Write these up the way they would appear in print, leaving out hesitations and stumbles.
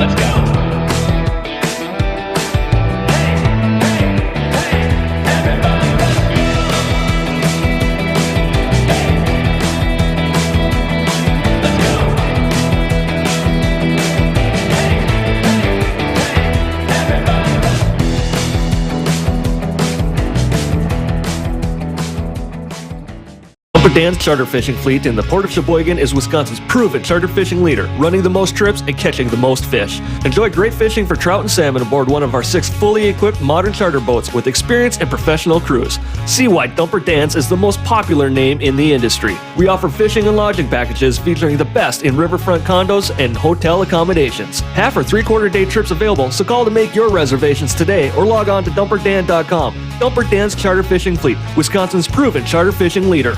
Let's go. Hey, hey, hey, everybody, let's go. Hey, let's go. Hey, hey, everybody, let's go. Dumper Dan's charter fishing fleet in the Port of Sheboygan is Wisconsin's proven charter fishing leader, running the most trips and catching the most fish. Enjoy great fishing for trout and salmon aboard one of our 6 fully equipped modern charter boats with experience and professional crews. See why Dumper Dan's is the most popular name in the industry. We offer fishing and lodging packages featuring the best in riverfront condos and hotel accommodations. Half or 3/4 day trips available, so call to make your reservations today or log on to dumperdan.com. Dumper Dan's charter fishing fleet, Wisconsin's proven charter fishing leader.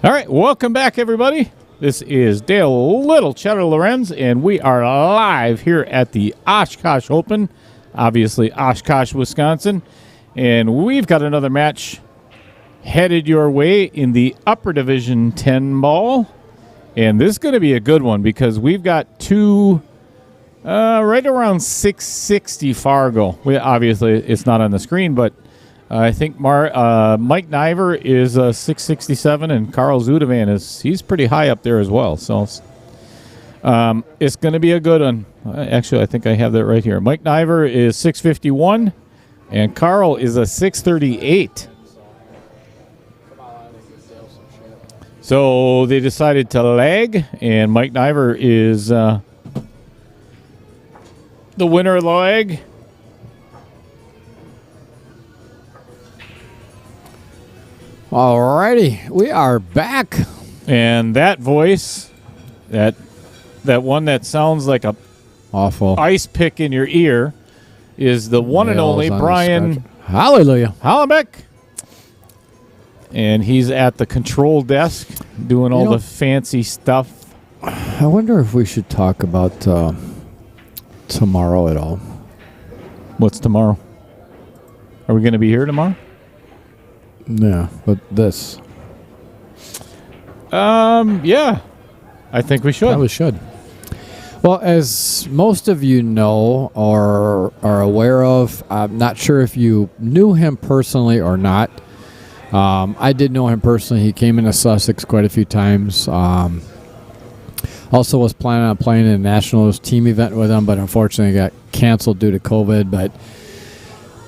All right, welcome back, everybody. This is Dale Little Cheddar Lorenz, and we are live here at the Oshkosh Open, obviously Oshkosh, Wisconsin. And we've got another match headed your way in the Upper Division 10 ball. And this is going to be a good one because we've got two right around 660 Fargo. Obviously, it's not on the screen, but I think Mike Niver is 667, and Carl Zutavern he's pretty high up there as well. So it's going to be a good one. Actually, I think I have that right here. Mike Niver is 651, and Carl is a 638. So they decided to lag, and Mike Niver is the winner of the lag. Alrighty, we are back. And that voice, that one that sounds like a awful ice pick in your ear, is the one and only Brian Hallelujah Hallebeck. And he's at the control desk doing all the fancy stuff. I wonder if we should talk about tomorrow at all. What's tomorrow? Are we going to be here tomorrow? Yeah, but this. Yeah. I think we should. Probably should. Well, as most of you know or are aware of, I'm not sure if you knew him personally or not. I did know him personally. He came into Sussex quite a few times. Also was planning on playing in a Nationals team event with him, but unfortunately got canceled due to COVID. But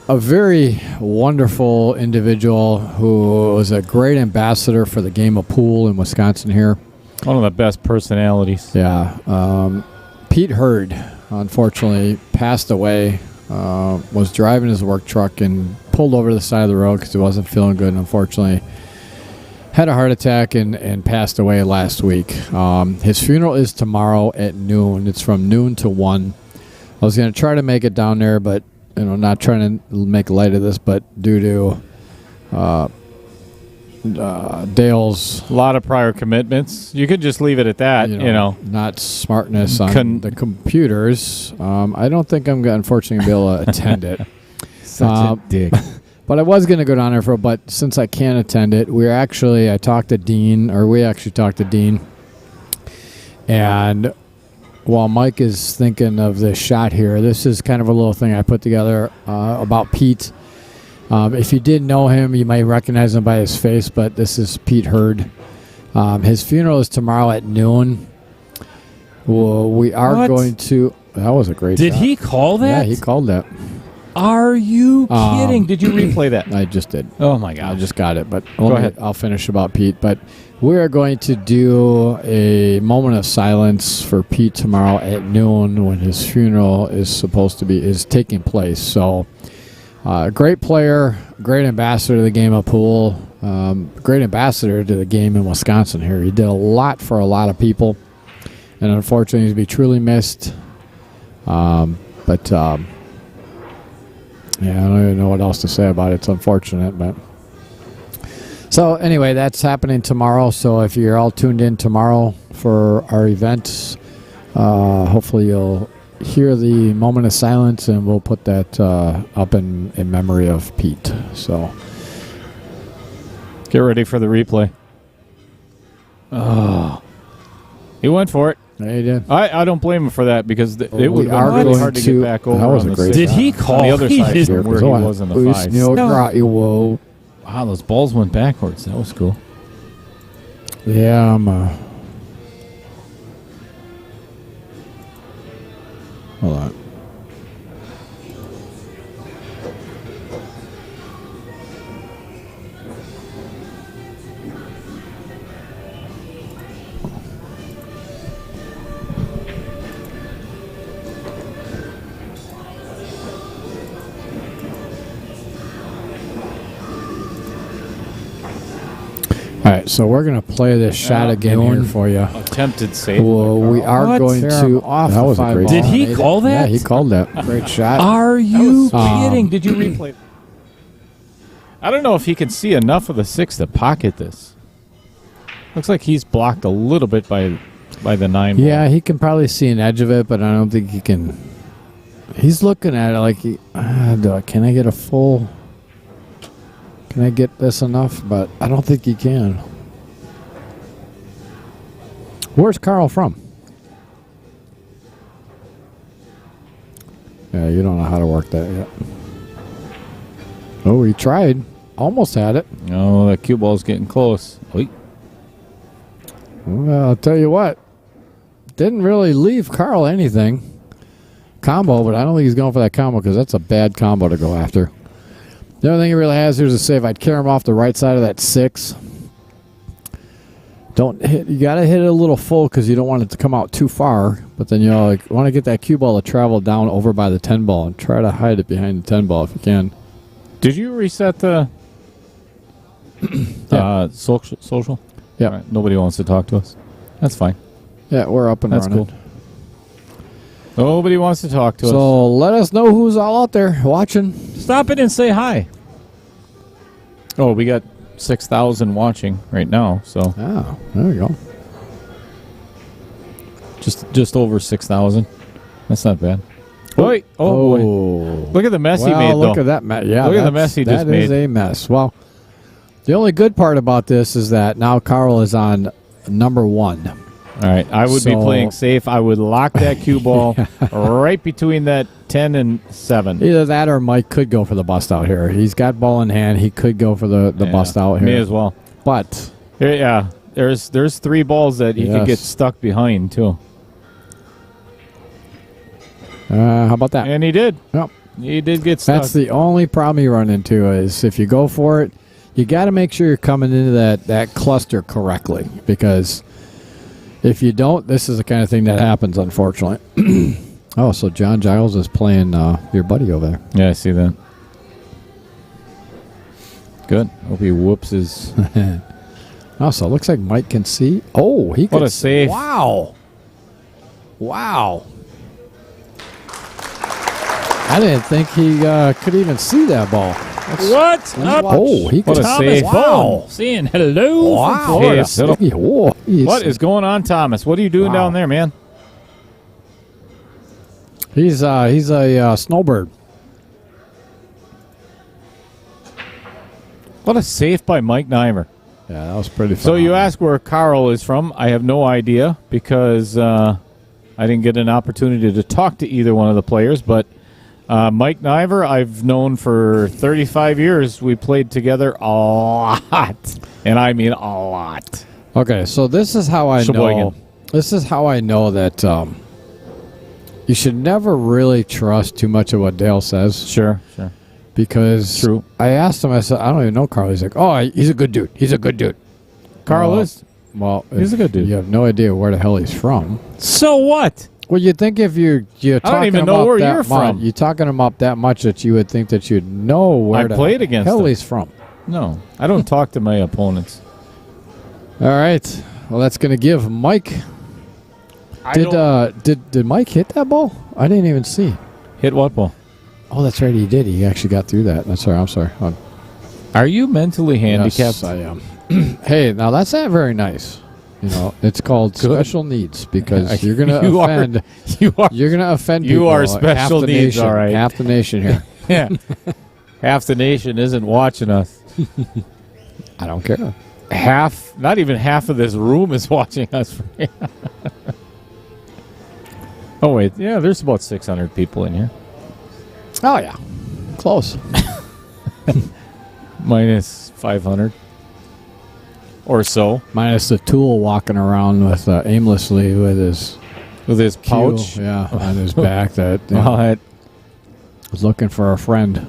a very wonderful individual who was a great ambassador for the game of pool in Wisconsin here. One of the best personalities. Yeah. Pete Hurd, unfortunately, passed away. Was driving his work truck and pulled over to the side of the road because he wasn't feeling good, and unfortunately had a heart attack and passed away last week. His funeral is tomorrow at noon. It's from noon to 1. I was going to try to make it down there, but not trying to make light of this, but due to Dale's A lot of prior commitments. You could just leave it at that, not smartness on the computers. I don't think I'm unfortunately going to be able to attend it. Such a dick. But I was going to go down there but since I can't attend it, we actually talked to Dean, and while Mike is thinking of this shot here, this is kind of a little thing I put together about Pete. If you did know him, you might recognize him by his face, but this is Pete Hurd. His funeral is tomorrow at noon. Well, we are going to... That was a great Did shot. he call that? Yeah, he called that. Are you kidding? Did you replay that? I just did. Oh, my God. I just got it, but Go ahead. I'll finish about Pete. But we are going to do a moment of silence for Pete tomorrow at noon when his funeral is taking place. So, great player, great ambassador to the game of pool, great ambassador to the game in Wisconsin here. He did a lot for a lot of people, and unfortunately, he's to be truly missed. Yeah, I don't even know what else to say about it. It's unfortunate, but... So, anyway, that's happening tomorrow. So, if you're all tuned in tomorrow for our events, hopefully you'll hear the moment of silence, and we'll put that up in memory of Pete. So, Get ready for the replay. Oh. He went for it. there you did. I don't blame him for that because it We would are be really going hard to to- get back over. that was on a the great six. shot. Did he call the other side Here, from where he was in the fives? Whoa. Wow, those balls went backwards. That was cool. Yeah, hold on. All right, so we're going to play this shot again here for you. Attempted save. Well, we are What? going to... Off that the was a five great ball. shot. Did he call that? Yeah, he called that. Great shot. Are you Um, kidding? Did you replay? I don't know if he can see enough of the six to pocket this. Looks like he's blocked a little bit by the 9 ball. Yeah, he can probably see an edge of it, but I don't think he can... He's looking at it like, can I get a full... Can I get this enough? But I don't think he can. Where's Carl from? Yeah, you don't know how to work that yet. Oh, he tried. Almost had it. Oh, that cue ball's getting close. Wait. Well, I'll tell you what. Didn't really leave Carl anything. Combo, but I don't think he's going for that combo because that's a bad combo to go after. The only thing he really has here is a save. I'd carry him off the right side of that 6. Don't hit. You got to hit it a little full because you don't want it to come out too far. But then you want to get that cue ball to travel down over by the 10 ball and try to hide it behind the 10 ball if you can. Did you reset the social? Yeah. Right, nobody wants to talk to us. That's fine. Yeah, we're up and That's running. cool. Nobody wants to talk to us. So let us know who's all out there watching. Stop it and say hi. Oh, we got 6,000 watching right now, so Oh, there you go. just over 6,000. That's not bad. Boy, boy. Look at the mess he made, look though. at that mess. Yeah, Look at the mess he just That is made. a mess. Well, the only good part about this is that now Carl is on number 1. All right, I would be So- playing safe. I would lock that cue ball right between that 10 and 7. Either that or Mike could go for the bust out here. He's got ball in hand. He could go for the bust out here. Me as well. But Yeah, there's 3 balls that he could get stuck behind, too. how about that? And he did. Yep. You did get stuck. That's the only problem you run into is if you go for it, you got to make sure you're coming into that cluster correctly, because if you don't, this is the kind of thing that happens, unfortunately. Oh, so John Giles is playing your buddy over there. Yeah, I see that. Good. Hope he whoops his... Oh, so it looks like Mike can see. Oh, he What could a save. Wow. Wow. I didn't think he could even see that ball. What? Oh, he What could a save. Wow. Saying hello Wow. from Florida. Yes. Whoa. What is going on, Thomas? What are you doing Wow. down there, man? He's a snowbird. What a save by Mike Niver. Yeah, that was pretty fun. So you ask where Carl is from. I have no idea because I didn't get an opportunity to talk to either one of the players. But Mike Niver, I've known for 35 years. We played together a lot. And I mean a lot. Okay, so this is how I know. Sheboygan. This is how I know that you should never really trust too much of what Dale says. Sure. Because True. I asked him, I said, I don't even know Carl. He's like, oh, he's a good dude. He's a good dude. Carl is? Well, He's a good dude. You have no idea where the hell he's from. So what? Well, you'd think if you're talking I don't even him know up where that you're from. You're talking him up that much that you would think that you'd know where I the played against hell him. he's from. No, I don't talk to my opponents. All right. Well, that's going to give Mike. Did Mike hit that ball? I didn't even see. Hit what ball? Oh, that's right. He did. He actually got through that. That's right. I'm sorry. Are you mentally handicapped? Yes, I am. Hey, now that's not very nice. You know, it's called special needs because you're going to offend. You're going to offend people. You are special half the needs, nation, all right. Half the nation here. Yeah. Half the nation isn't watching us. I don't care. Not even half of this room is watching us. Oh, wait. Yeah, there's about 600 people in here. Oh yeah, close. Minus 500 or so. Minus the tool walking around with aimlessly with his pouch. cue, yeah, on his back that What? was looking for a friend.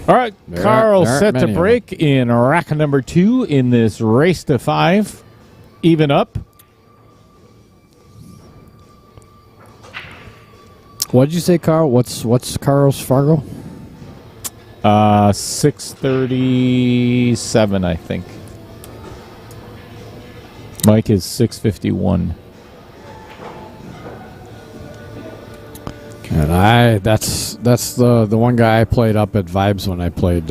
All right, There Carl aren't set to many of break in rack number 2 in this race to 5. Even up. What did you say, Carl? What's Carl's Fargo? 637, I think. Mike is 651. And that's the one guy I played up at Vibes when I played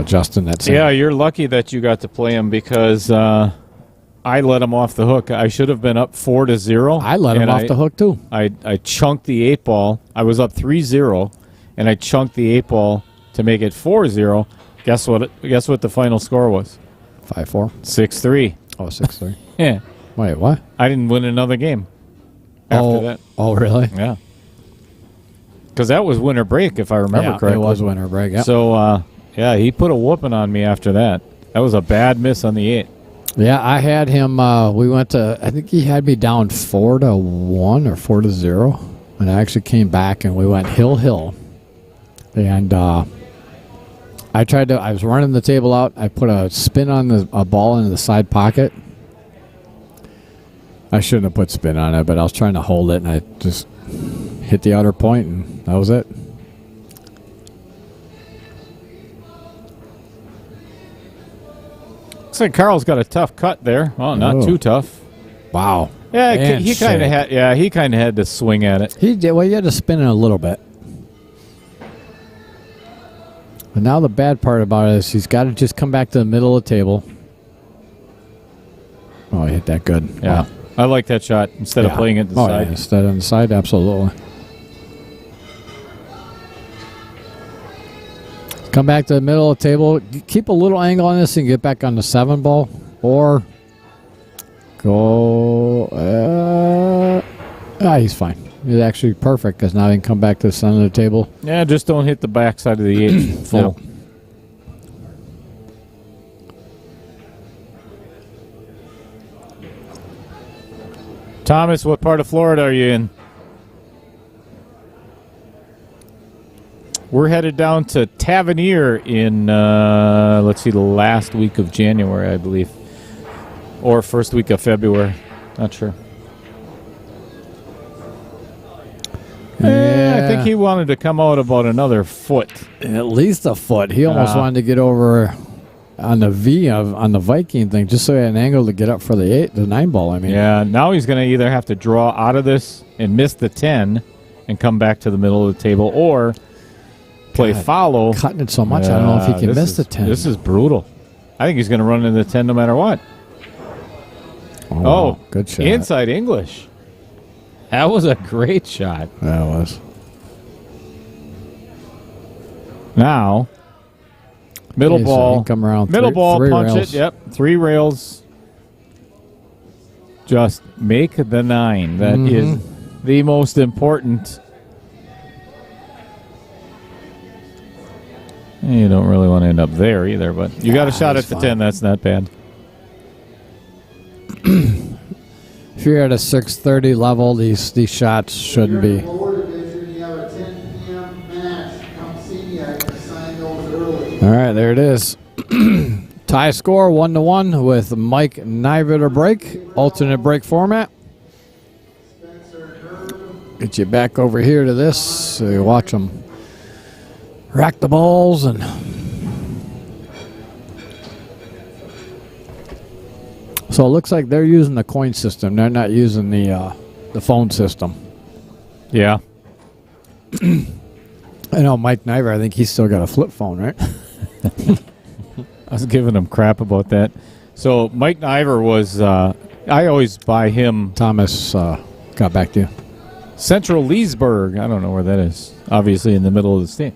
Justin. That's Yeah, you're lucky that you got to play him because I let him off the hook. I should have been up 4-0. I let him off the hook too. I chunked the 8 ball. I was up 3-0, and I chunked the 8 ball to make it 4-0. Guess what the final score was? 5-4. 6-3. Oh, 6-3. Yeah. Wait, what? I didn't win another game after that. Oh, really? Yeah. Because that was winter break, if I remember correctly. It was winter break. Yeah. So, yeah, he put a whooping on me after that. That was a bad miss on the 8. Yeah, I had him. We went to. I think he had me down 4-1 or 4-0, and I actually came back and we went hill, and I tried to. I was running the table out. I put a spin on a ball into the side pocket. I shouldn't have put spin on it, but I was trying to hold it, and I just hit the outer point, and that was it. Looks like Carl's got a tough cut there. Well, not Oh. too tough. Wow. Yeah, And he kind of shake. had. Yeah, he kind of had to swing at it. He did. Well, you had to spin it a little bit. But now the bad part about it is he's got to just come back to the middle of the table. Oh, he hit that good. Yeah, Wow. I like that shot instead of Yeah. playing it to the Oh, side. yeah, instead on the side, absolutely. Come back to the middle of the table. Keep a little angle on this and get back on the 7 ball. Or go... he's fine. He's actually perfect because now he can come back to the center of the table. Yeah, just don't hit the backside of the 8 full. Yeah. Thomas, what part of Florida are you in? we're headed down to Tavernier in, let's see, the last week of January, I believe. Or first week of February. Not sure. I think he wanted to come out about another foot. At least a foot. He almost wanted to get over on the on the Viking thing, just so he had an angle to get up for the 9 ball. I mean, Yeah, now he's going to either have to draw out of this and miss the 10 and come back to the middle of the table, or play follow. Cutting it so much, I don't know if he can miss the 10. This is brutal. I think he's going to run into the 10 no matter what. wow. Good shot. Inside English. That was a great shot. That was. Now, middle Okay, so he ball. can come around middle three- ball, three punch rails. it. Yep, 3 rails. Just make the 9. That is the most important. You don't really want to end up there either, but you got a shot at that's the fine. 10. That's not bad. If you're at a 630 level, these shots shouldn't be. Lower division, you have a 10 p.m. match. Come see me. I can sign those early. All right, there it is. Tie score 1-1 with Mike Niver to break. Alternate break format. Get you back over here to this so you watch them rack the balls and. So it looks like they're using the coin system. They're not using the phone system. Yeah. I know Mike Niver. I think he's still got a flip phone, right? I was giving him crap about that. So Mike Niver was, I always buy him Thomas got back to you. Central Leesburg. I don't know where that is. Obviously in the middle of the state.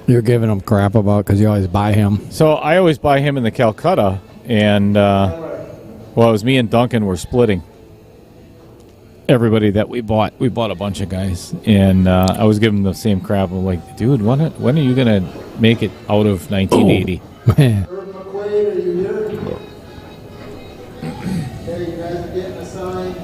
You're giving him crap about because you always buy him. So I always buy him in the Calcutta, and it was me and Duncan were splitting. Everybody that we bought a bunch of guys, and I was giving them the same crap. I'm like, dude, when are you gonna make it out of 1980? Man. Herb McQuaid, are you here? Okay, you guys are getting a sign.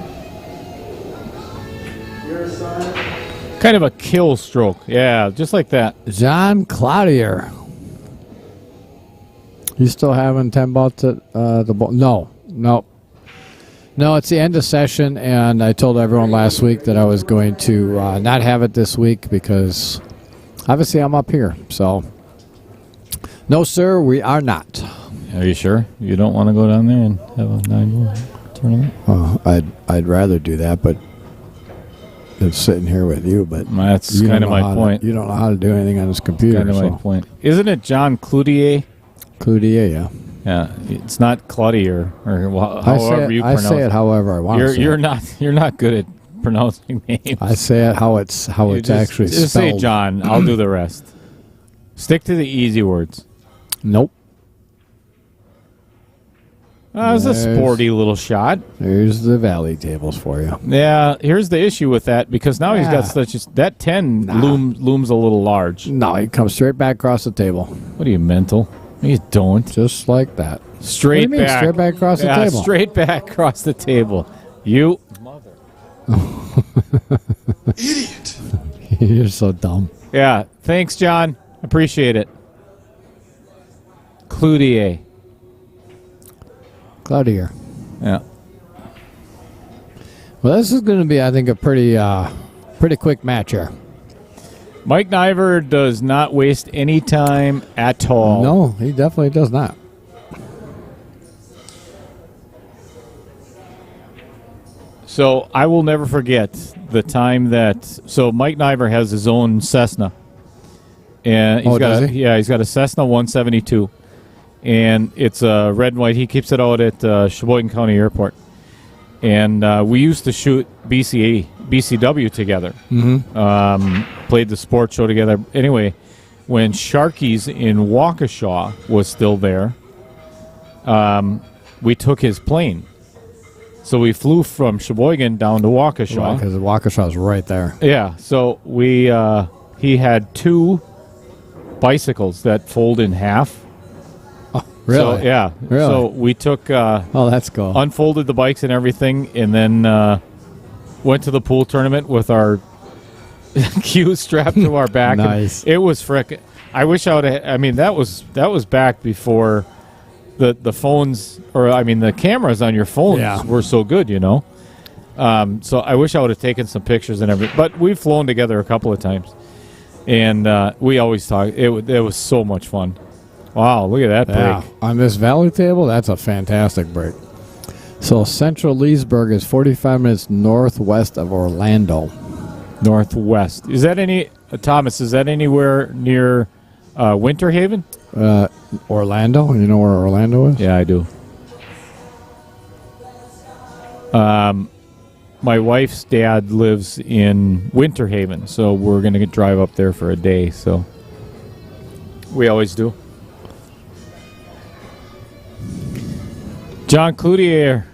You're a sign. Kind of a kill stroke, yeah, just like that. John Cloutier. You still having 10 balls at the ball? No. No, it's the end of session, and I told everyone last week that I was going to not have it this week because obviously I'm up here. So, no, sir, we are not. Are you sure you don't want to go down there and have a 9-ball tournament? I'd rather do that, but it's sitting here with you. But That's you kind don't of know my how point. you don't know how to do anything on this computer. Kind of my point. Isn't it John Cloutier? Cloutier, yeah. Yeah, it's not Cloutier or however you pronounce I say it however I want. to say You're it. you're not good at pronouncing names. I say it how it's actually just spelled. say John. I'll do the rest. Stick to the easy words. Nope. It was a There's- sporty little shot. There's the valley tables for you. Yeah, here's the issue with that because now he's got that 10 looms a little large. No, he comes straight back across the table, What are you, mental? You don't. just like that. Straight What do you mean, back. straight back across the table? Straight back across the table. You Idiot. You're so dumb. Yeah, thanks, John. Appreciate it. Cloutier. Cloutier. Yeah. Well, this is going to be, I think, a pretty quick match here. Mike Niver does not waste any time at all. No, he definitely does not. So I will never forget the time that. So Mike Niver has his own Cessna, and he's does he? he's got a Cessna 172, and it's red and white. He keeps it out at Sheboygan County Airport, and we used to shoot BCW together. Played the sports show together. Anyway, when Sharky's in Waukesha was still there, we took his plane. So we flew from Sheboygan down to Waukesha. Because Waukesha's right there. Yeah, so he had 2 bicycles that fold in half. Really? So, yeah. Really? So we took Oh, that's cool. unfolded the bikes and everything, and then went to the pool tournament with our cue strapped to our back. Nice. It was frickin'. I wish I would have. I mean, that was back before the phones, or I mean, the cameras on your phones were so good, you know. So I wish I would have taken some pictures and everything. But we've flown together a couple of times, and we always talk. It was so much fun. Wow, look at that break. Yeah. On this valley table, that's a fantastic break. So Central Leesburg is 45 minutes northwest of Orlando. Northwest. Is that Thomas, is that anywhere near Winter Haven? Orlando? You know where Orlando is? Yeah, I do. My wife's dad lives in Winter Haven, so we're going to drive up there for a day. So we always do. John Cloutier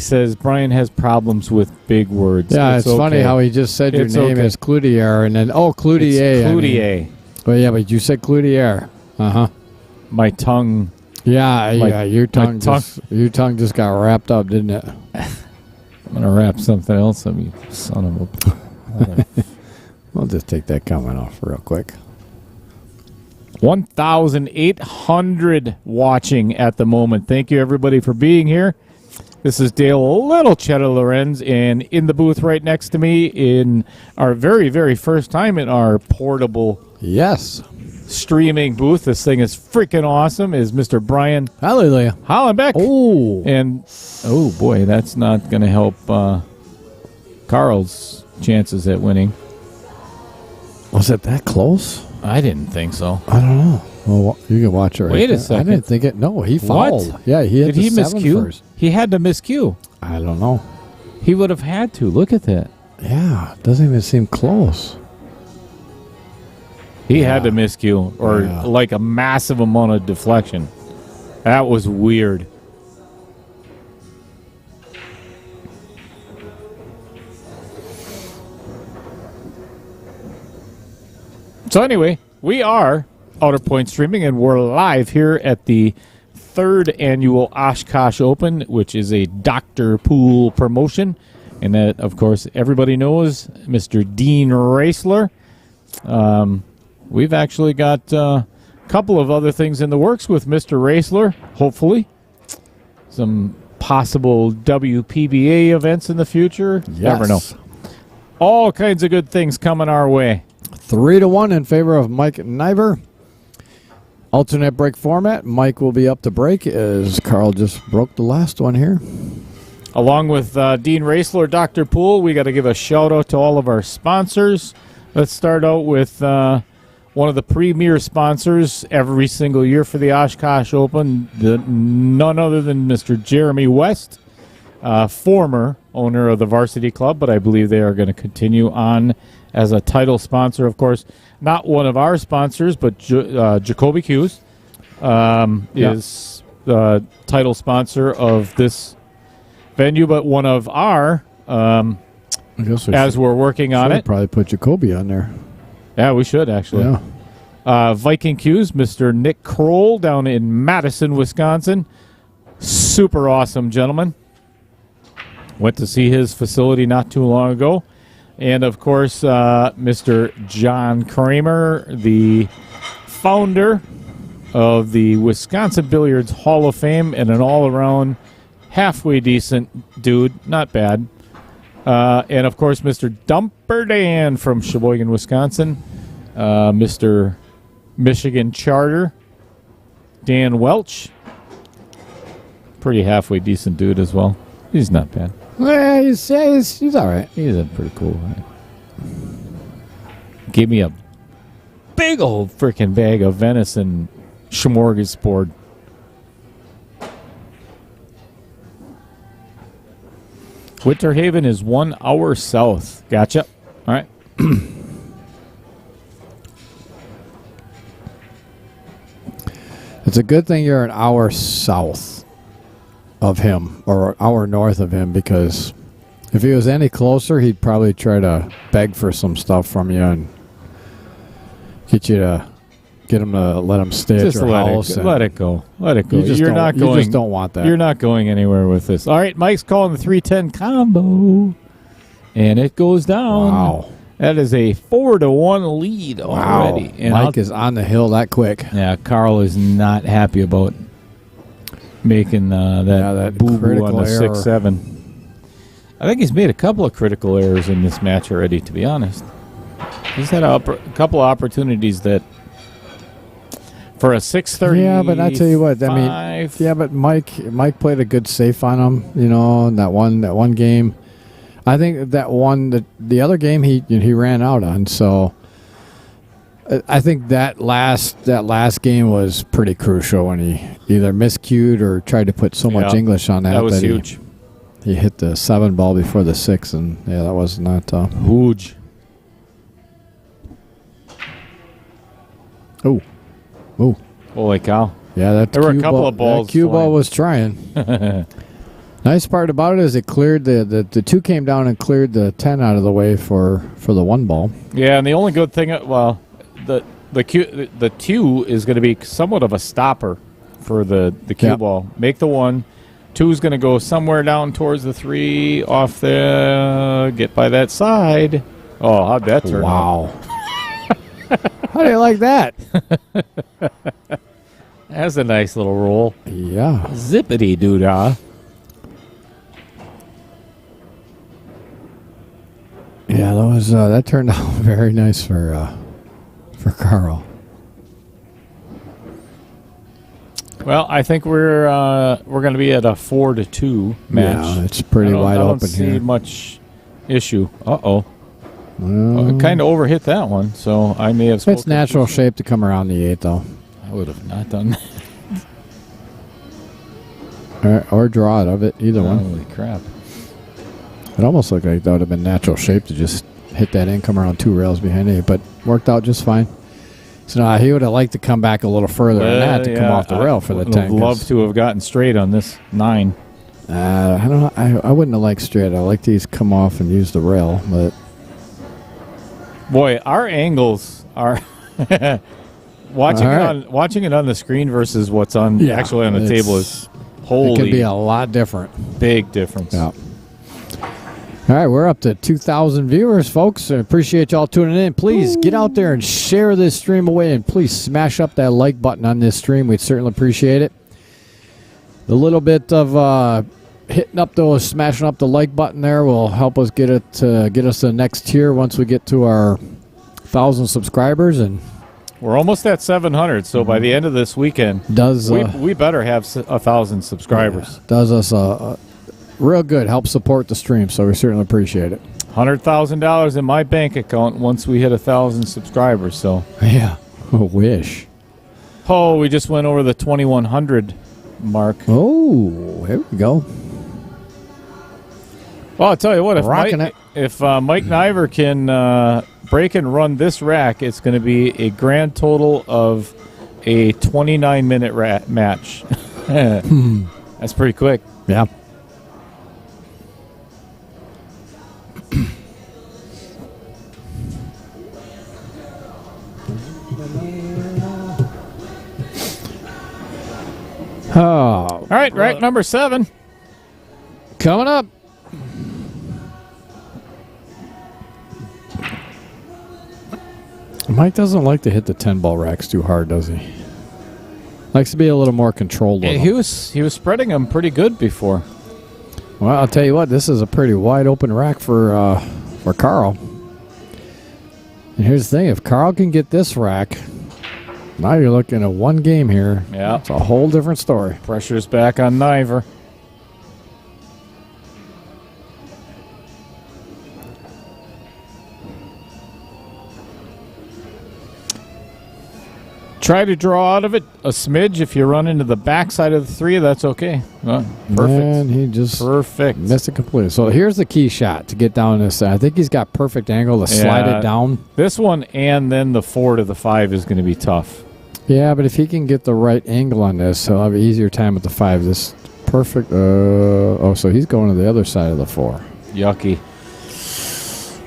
says Brian has problems with big words. Yeah, it's funny how he just said your name is Cloutier, and then Cloutier. It's Cloutier. Well, yeah, but you said Cloutier. My tongue. Yeah, your tongue just got wrapped up, didn't it? I'm gonna wrap something else up, you son of a. I'll just take that comment off real quick. 1,800 watching at the moment. Thank you, everybody, for being here. This is Dale Little Cheddar Lorenz, and in the booth right next to me, in our very, very first time in our portable streaming booth, this thing is freaking awesome, is Mr. Brian Hallelujah Hollenbeck. Oh. And, oh, boy, that's not going to help Carl's chances at winning. Was it that close? I didn't think so. I don't know. Well, you can watch it right Wait a there. second. I didn't think it. No, he fouled. What? Yeah, he hit Did he the miscue? first. He had to miscue. I don't know. He would have had to. Look at that. Yeah, it doesn't even seem close. He had to miscue, or like a massive amount of deflection. That was weird. So anyway, we are Outer Point Streaming, and we're live here at the third annual Oshkosh Open, which is a Dr. Pool promotion. And that, of course, everybody knows Mr. Dean Raisler. We've actually got a couple of other things in the works with Mr. Raisler, hopefully. Some possible WPBA events in the future. Yes. Never know. All kinds of good things coming our way. 3-1 in favor of Mike Niver. Alternate break format. Mike will be up to break as Carl just broke the last one here. Along with Dean Raisler, Dr. Pool, we got to give a shout out to all of our sponsors. Let's start out with one of the premier sponsors every single year for the Oshkosh Open, none other than Mr. Jeremy West, former owner of the Varsity Club, but I believe they are going to continue on as a title sponsor. Of course, not one of our sponsors, but Jacoby Hughes is the title sponsor of this venue, but one of our, as we're working on it. Probably put Jacoby on there. Yeah, we should, actually. Yeah. Viking Q's, Mr. Nick Kroll down in Madison, Wisconsin. Super awesome gentleman. Went to see his facility not too long ago. And, of course, Mr. John Kramer, the founder of the Wisconsin Billiards Hall of Fame and an all-around halfway decent dude. Not bad. And, of course, Mr. Dumper Dan from Sheboygan, Wisconsin. Mr. Michigan Charter, Dan Welch. Pretty halfway decent dude as well. He's not bad. Yeah, he's all right. He's a pretty cool guy. Give me a big old freaking bag of venison smorgasbord. Winter Haven is 1 hour south. Gotcha. All right. It's a good thing you're an hour south of him or an hour north of him, because if he was any closer, he'd probably try to beg for some stuff from you and get him to let him stay Just at your house. let it go. Let it go. You just don't want that. You're not going anywhere with this. All right, Mike's calling the 310 combo. And it goes down. Wow. That is a 4-1 lead already. And Mike is on the hill that quick. Yeah, Carl is not happy about making that boo-boo on critical the error. 6-7. I think he's made a couple of critical errors in this match already, to be honest. He's had a couple of opportunities that for a 6:30. Yeah, but I tell you what, I mean, yeah, but Mike played a good safe on him, in that one game. I think the other game he ran out on. So I think that last game was pretty crucial when he either miscued or tried to put so much English on that. That was huge. He hit the 7 ball before the 6, and yeah, that was not huge. Oh. Holy cow. Yeah, there were a couple of balls. That cue ball flying. was trying. Nice part about it is it cleared the 2 came down and cleared the 10 out of the way for the 1 ball. Yeah, and the only good thing, the 2 is going to be somewhat of a stopper for the cue ball. Make the 1. 2 is going to go somewhere down towards the 3, off there, get by that side. Oh, how'd that turn out? Wow. How do you like that? That's a nice little roll. Yeah. Zippity doo-dah. Yeah, that turned out very nice for Carl. Well, I think we're going to be at a 4-2 match. Yeah, it's pretty wide open here. I don't see much issue. Uh-oh. Well, kind of overhit that one, so I may have spoken it's natural shape to come around the 8, though. I would have not done that. Or draw it of it, either one. Holy crap. It almost looked like that would have been natural shape to just hit that in, come around 2 rails behind it, but worked out just fine. So now he would have liked to come back a little further and that to come off the rail for the 10. I would love to have gotten straight on this 9. I don't know. I wouldn't have liked straight. I like these come off and use the rail, but boy, our angles are watching it on the screen versus what's on actually on the table is holy. It could be a lot different. Big difference. Yeah. All right, we're up to 2,000 viewers, folks. I appreciate y'all tuning in. Please get out there and share this stream away, and please smash up that like button on this stream. We'd certainly appreciate it. The little bit of smashing up the like button there will help us get us to the next tier once we get to our 1,000 subscribers, and we're almost at 700. So by the end of this weekend, we better have 1,000 subscribers. Does us real good. Help support the stream, so we certainly appreciate it. $100,000 in my bank account once we hit 1,000 subscribers. So yeah, I wish. Oh, we just went over the 2,100 mark. Oh, here we go. Well, I'll tell you what, if Mike Niver can break and run this rack, it's going to be a grand total of a 29-minute match. That's pretty quick. Yeah. Oh. All right, rack number 7. Coming up. Mike doesn't like to hit the 10-ball racks too hard, does he? Likes to be a little more controlled. Yeah, he was spreading them pretty good before. Well, I'll tell you what, this is a pretty wide open rack for Carl. And here's the thing, if Carl can get this rack, now you're looking at one game here. Yeah. It's a whole different story. Pressure's back on Niver. Try to draw out of it a smidge. If you run into the backside of the 3, that's okay. Perfect. And he just missed it completely. So here's the key shot to get down this. I think he's got perfect angle to slide it down. This one and then the 4 to the 5 is going to be tough. Yeah, but if he can get the right angle on this, he'll have an easier time with the 5. This perfect. So he's going to the other side of the 4. Yucky.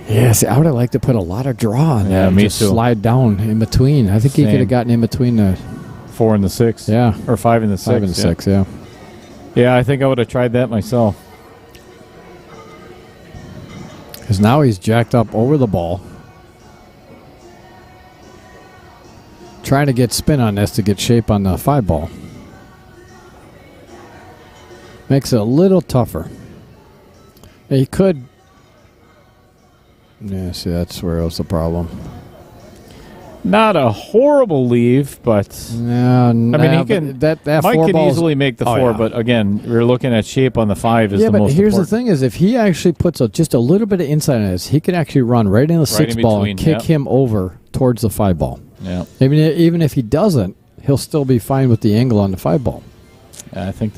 Yeah, see, I would have liked to put a lot of draw on that. Yeah, me just too. Slide down in between. I think he could have gotten in between the 4 and the 6. Yeah. Or 5 and the 6. 5 and the 6, yeah. Yeah, I think I would have tried that myself. Because now he's jacked up over the ball. Trying to get spin on this to get shape on the 5 ball. Makes it a little tougher. He could. Yeah, see, that's where it was the problem. Not a horrible leave, but Yeah, I mean, he can. That Mike 4 can balls, easily make the 4, yeah. but again, we're looking at shape on the 5 is yeah, the but most here's important. the thing: is if he actually puts just a little bit of inside on this, he could actually run right in the 6 in ball between, and kick yeah. him over towards the 5 ball. Yeah, Even if he doesn't, he'll still be fine with the angle on the 5 ball, I think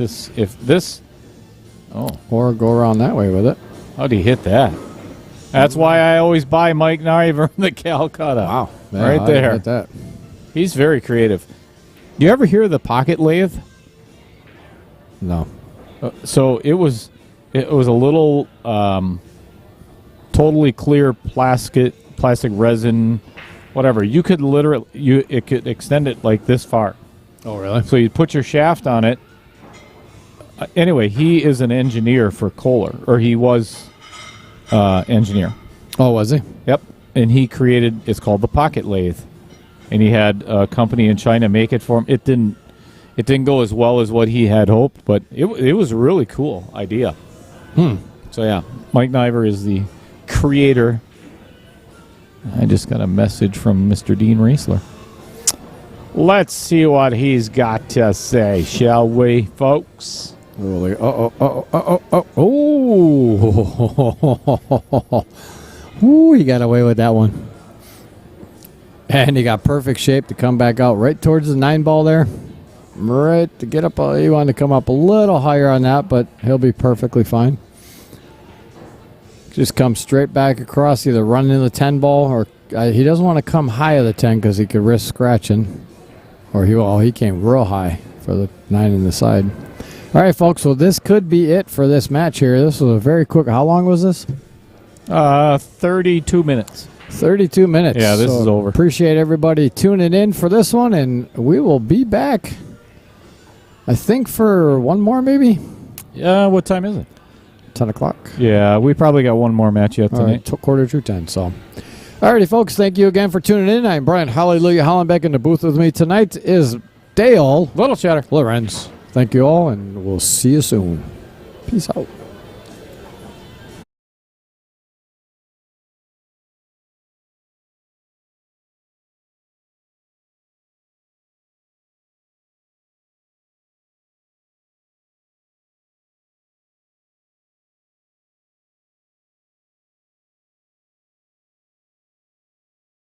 or go around that way with it. how'd he hit that? That's why I always buy Mike Niver the Calcutta. Wow, yeah, right I there. get that. He's very creative. You ever hear of the pocket lathe? No. So it was a little totally clear plastic resin, whatever. You could it could extend it like this far. Oh, really? So you put your shaft on it. Anyway, he is an engineer for Kohler, or he was engineer. Oh, was he? Yep, and he created. It's called the pocket lathe, and he had a company in China make it for him. It didn't go as well as what he had hoped, but it was a really cool idea. So yeah, Mike Niver is the creator. I just got a message from Mr. Dean Riesler. Let's see what he's got to say, shall we, folks? Oh. Ooh, he got away with that one. And he got perfect shape to come back out right towards the 9 ball there. Right to get up. He wanted to come up a little higher on that, but he'll be perfectly fine. Just come straight back across, either run into the 10 ball, or he doesn't want to come high of the 10 because he could risk scratching. Or he came real high for the 9 in the side. All right, folks, so this could be it for this match here. This was a very quick. How long was this? 32 minutes. 32 minutes. Yeah, this is over. Appreciate everybody tuning in for this one, and we will be back, I think, for one more maybe. Yeah, what time is it? 10 o'clock. Yeah, we probably got one more match yet All tonight. right, quarter to 10. So, all righty, folks, thank you again for tuning in. I'm Brian Hallelujah Hollenbeck. In the booth with me tonight is Dale Little Chatter. Lorenz. Thank you all, and we'll see you soon. Peace out.